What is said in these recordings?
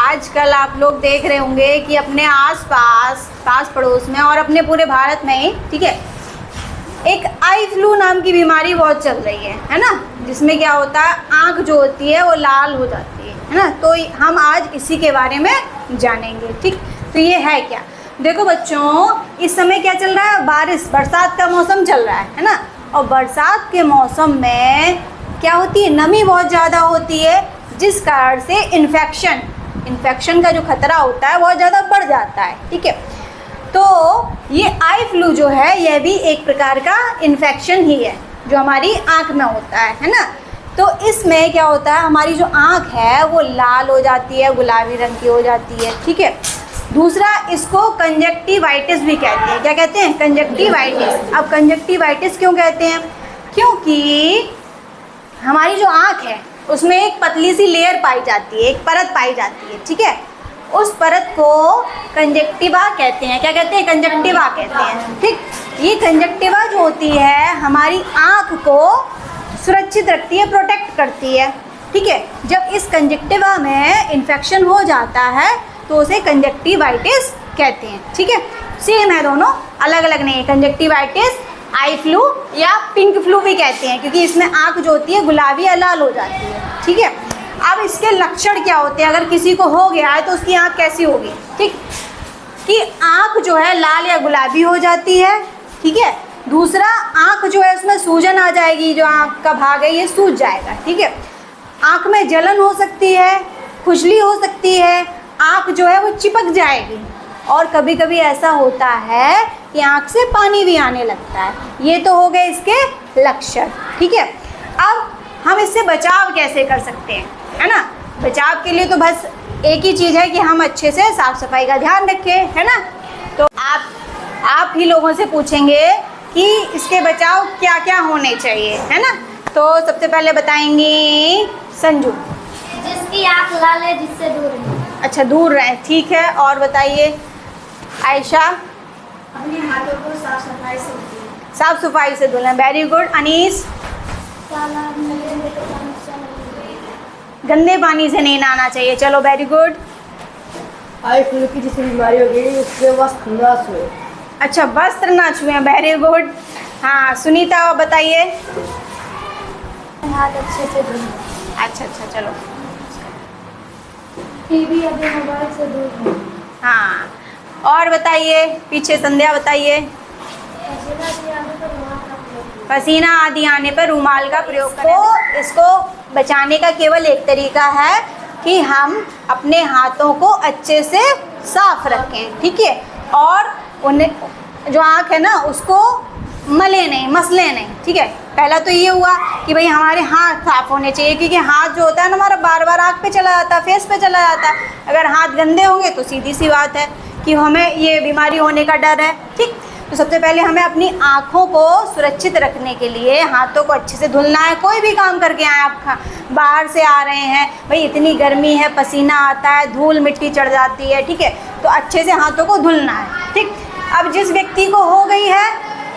आजकल आप लोग देख रहे होंगे कि अपने आसपास पास पड़ोस में और अपने पूरे भारत में ही, ठीक है, एक आई फ्लू नाम की बीमारी बहुत चल रही है ना, जिसमें क्या होता है, आँख जो होती है वो लाल हो जाती है ना। तो हम आज इसी के बारे में जानेंगे, ठीक। तो ये है क्या, देखो बच्चों, इस समय क्या चल रहा है, बरसात का मौसम चल रहा है ना। और बरसात के मौसम में क्या होती है, नमी बहुत ज़्यादा होती है, जिस कारण से इन्फेक्शन का जो खतरा होता है बहुत ज़्यादा बढ़ जाता है, ठीक है। तो ये आई फ्लू जो है यह भी एक प्रकार का इन्फेक्शन ही है जो हमारी आँख में होता है ना। तो इसमें क्या होता है, हमारी जो आँख है वो लाल हो जाती है, गुलाबी रंग की हो जाती है, ठीक है। दूसरा, इसको कंजक्टिवाइटिस भी कहते हैं। क्या कहते हैं, कंजक्टिवाइटिस। अब कंजक्टिवाइटिस क्यों कहते हैं, क्योंकि हमारी जो आँख है उसमें एक पतली सी लेयर पाई जाती है, एक परत पाई जाती है, ठीक है। उस परत को कंजक्टिवा कहते हैं। क्या कहते हैं, कंजक्टिवा कहते हैं, ठीक। ये कंजक्टिवा जो होती है हमारी आँख को सुरक्षित रखती है, प्रोटेक्ट करती है, ठीक है। जब इस कंजक्टिवा में इन्फेक्शन हो जाता है तो उसे कंजक्टिवाइटिस कहते हैं, ठीक है। सेम है, दोनों अलग अलग नहीं है। कंजक्टिवाइटिस आई फ्लू या पिंक फ्लू भी कहते हैं, क्योंकि इसमें आँख जो होती है गुलाबी या लाल हो जाती है, ठीक है। अब इसके लक्षण क्या होते हैं, अगर किसी को हो गया है तो उसकी आँख कैसी होगी, ठीक, कि आँख जो है लाल या गुलाबी हो जाती है, ठीक है। दूसरा, आँख जो है उसमें सूजन आ जाएगी, जो आँख का भाग है ये सूज जाएगा, ठीक है। आँख में जलन हो सकती है, खुजली हो सकती है, आँख जो है वो चिपक जाएगी, और कभी कभी ऐसा होता है कि आँख से पानी भी आने लगता है। ये तो हो गए इसके लक्षण, ठीक है। अब हम इससे बचाव कैसे कर सकते हैं, है ना। बचाव के लिए तो बस एक ही चीज़ है कि हम अच्छे से साफ़ सफाई का ध्यान रखें, है ना। तो आप ही लोगों से पूछेंगे कि इसके बचाव क्या क्या होने चाहिए, है ना। तो सबसे पहले बताएंगी संजू। जिसकी आँख लाल है, जिससे दूर है। अच्छा, दूर रहें, ठीक है। और बताइए आयशा। अपने हाथों को साफ सफाई से धुलें, वेरी गुड। अनीस। गंदे पानी से नहीं नहाना चाहिए, चलो वेरी गुड। आई फ्लू की जिससे बीमारी हो गई उसके वस्त्र ना छुए। अच्छा, वस्त्र ना छुएं, वेरी गुड। हाँ, सुनीता बताइए। हाथ अच्छे से धोएं। अच्छा, चलो। टीवी या मोबाइल से दूर रहें। हाँ, और बताइए, पीछे संध्या बताइए। पसीना आदि आने पर रूमाल का प्रयोग करें। इसको बचाने का केवल एक तरीका है कि हम अपने हाथों को अच्छे से साफ रखें, ठीक है। और उन्हें जो आँख है ना उसको मसले नहीं, ठीक है। पहला तो ये हुआ कि भाई हमारे हाथ साफ होने चाहिए, क्योंकि हाथ जो होता है ना हमारा बार बार आँख पे चला जाता है, फेस पे चला जाता है। अगर हाथ गंदे होंगे तो सीधी सी बात है कि हमें ये बीमारी होने का डर है, ठीक। तो सबसे पहले हमें अपनी आँखों को सुरक्षित रखने के लिए हाथों को अच्छे से धुलना है। कोई भी काम करके आए, आप बाहर से आ रहे हैं, भाई इतनी गर्मी है, पसीना आता है, धूल मिट्टी चढ़ जाती है, ठीक है, तो अच्छे से हाथों को धुलना है, ठीक। अब जिस व्यक्ति को हो गई है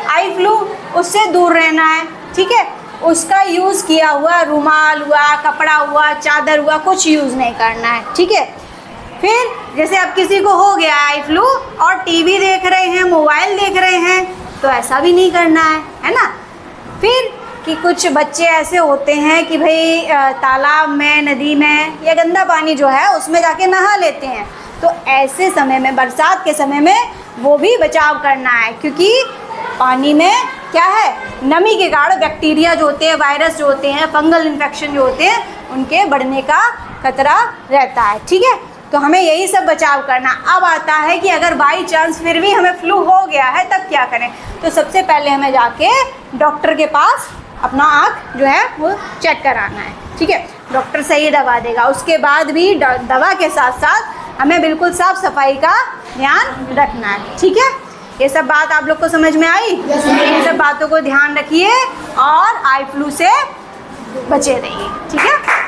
आई फ्लू, उससे दूर रहना है, ठीक है। उसका यूज़ किया हुआ रुमाल हुआ, कपड़ा हुआ, चादर हुआ, कुछ यूज़ नहीं करना है, ठीक है। फिर जैसे अब किसी को हो गया आई फ्लू और टीवी देख रहे हैं, मोबाइल देख रहे हैं, तो ऐसा भी नहीं करना है ना। फिर कि कुछ बच्चे ऐसे होते हैं कि भाई तालाब में, नदी में या गंदा पानी जो है उसमें जाके नहा लेते हैं, तो ऐसे समय में, बरसात के समय में वो भी बचाव करना है, क्योंकि पानी में क्या है, नमी के कारण बैक्टीरिया जो होते हैं, वायरस जो होते हैं, फंगल इन्फेक्शन जो होते हैं, उनके बढ़ने का खतरा रहता है, ठीक है। तो हमें यही सब बचाव करना। अब आता है कि अगर बाई चांस फिर भी हमें फ्लू हो गया है तब क्या करें। तो सबसे पहले हमें जाके डॉक्टर के पास अपना आँख जो है वो चेक कराना है, ठीक है। डॉक्टर सही दवा देगा, उसके बाद भी दवा के साथ साथ हमें बिल्कुल साफ सफाई का ध्यान रखना है, ठीक है। ये सब बात आप लोग को समझ में आई? इन सब बातों को ध्यान रखिए और आई फ्लू से बचे रहिए, ठीक है।